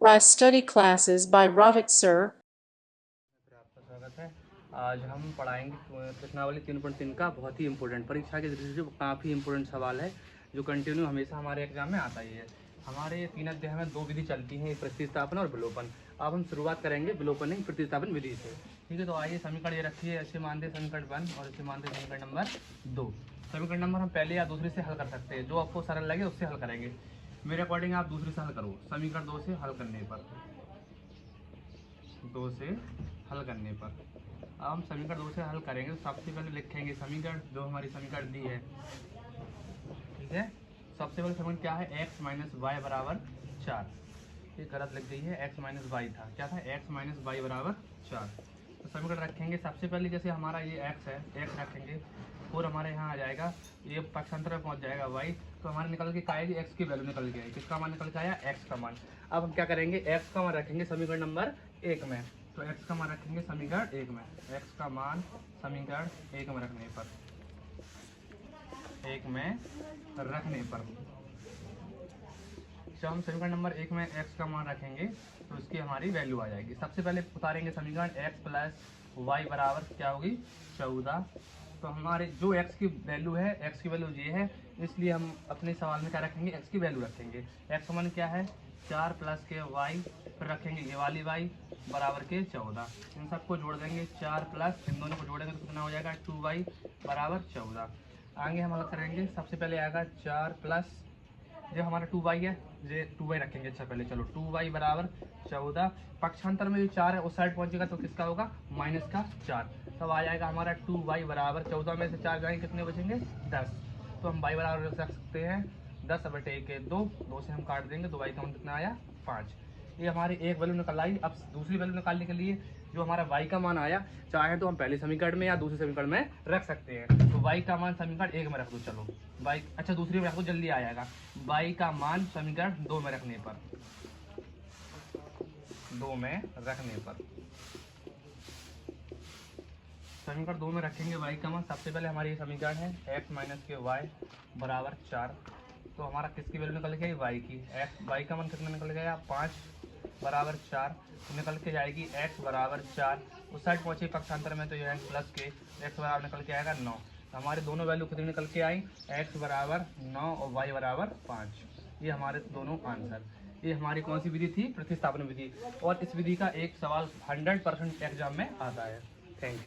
Class Study Classes by Ravik Sir. आपका स्वागत है। आज हम पढ़ाएंगे प्रश्नावली 3.3 का बहुत ही इंपॉर्टेंट परीक्षा के दृष्टि से काफ़ी इंपॉर्टेंट सवाल है जो कंटिन्यू हमेशा हमारे एग्जाम में आता ही है। हमारे 3 अध्याय में 2 विधि चलती हैं, एक प्रतिस्थापन और विलोपन। अब हम शुरुआत करेंगे विलोपन नहीं प्रतिस्थापन विधि से। ठीक है, तो आइए समीकरण ये रखिए, ऐसे मानते समीकरण 1 और ऐसे मानते समीकरण नंबर 2। समीकरण नंबर हम पहले या दूसरे से हल कर सकते हैं, जो आपको सरल लगे उससे हल करेंगे। मेरे अकॉर्डिंग आप दूसरे से हल करो। समीकरण 2 से हल करने पर अब हम समीकरण 2 से हल करेंगे तो सबसे पहले लिखेंगे समीकरण जो हमारी समीकरण दी है। ठीक है, सबसे पहले समीकरण क्या है, x माइनस वाई बराबर 4। ये गलत लिख गई है, x माइनस वाई था, क्या था, x माइनस वाई बराबर 4। तो समीकरण रखेंगे सबसे पहले, जैसे हमारा ये x है, x रखेंगे और हमारे यहाँ आ जाएगा, ये पक्षांतर में पहुँच जाएगा y, तो हमारे निकल के आएगी x की वैल्यू निकल के आई, किसका मान निकल के आया, x का मान। अब हम क्या करेंगे, x का मान रखेंगे समीकरण नंबर 1 में, तो x का मान रखेंगे समीकरण 1 में, x का मान समीकरण 1 में रखने पर जब हम समीकरण नंबर 1 में x का मान रखेंगे तो इसकी हमारी वैल्यू आ जाएगी। सबसे पहले उतारेंगे समीकरण, x प्लस वाई बराबर क्या होगी, 14। तो हमारे जो x की वैल्यू है, x की वैल्यू ये है, इसलिए हम अपने सवाल में क्या रखेंगे, x की वैल्यू रखेंगे। x का मान क्या है, 4 प्लस के y, फिर रखेंगे ये वाली y बराबर के 14। इन सबको जोड़ देंगे, 4 प्लस इन दोनों को जोड़ेंगे तो कितना हो जाएगा, 2y बराबर 14। आगे हम हल करेंगे, सबसे पहले आएगा 4 प्लस जो हमारा 2y है, ये 2y रखेंगे। अच्छा पहले चलो 2y बराबर 14, पक्षांतर में जो 4 है उस साइड पहुंचेगा तो किसका होगा, माइनस का 4। तब आ जाएगा हमारा 2y बराबर 14 में से 4 जाएंगे कितने बचेंगे, 10। तो हम y बराबर रख सकते हैं 10 बटे 2 से हम काट देंगे, तो y का मान कितना आया, 5। ये हमारी एक वैल्यू निकल आई। अब दूसरी वैल्यू निकालने के लिए जो हमारा y का मान आया, चाहे तो हम पहले समीकरण में या दूसरे समीकरण में रख सकते हैं। तो y का मान समीकरण 1 में रख दो, चलो y, अच्छा दूसरी में रख दो, जल्दी आ जाएगा। y का मान समीकरण 2 में रखने पर समीकरण 2 में रखेंगे y का मान। सबसे पहले हमारी समीकरण है x माइनस के वाई बराबर 4। तो हमारा किसकी वैल्यू निकल गई, y की। y का मान कितना निकल गया, 5 बराबर 4, निकल के जाएगी x बराबर 4। उस साइड पहुंचे पक्षांतर में तो ये प्लस के x बराबर निकल के आएगा 9। हमारे दोनों वैल्यू कितनी निकल के आई, x बराबर 9 और y बराबर 5। ये हमारे दोनों आंसर। ये हमारी कौन सी विधि थी, प्रतिस्थापन विधि। और इस विधि का एक सवाल 100% एग्जाम में आता है। Thank you.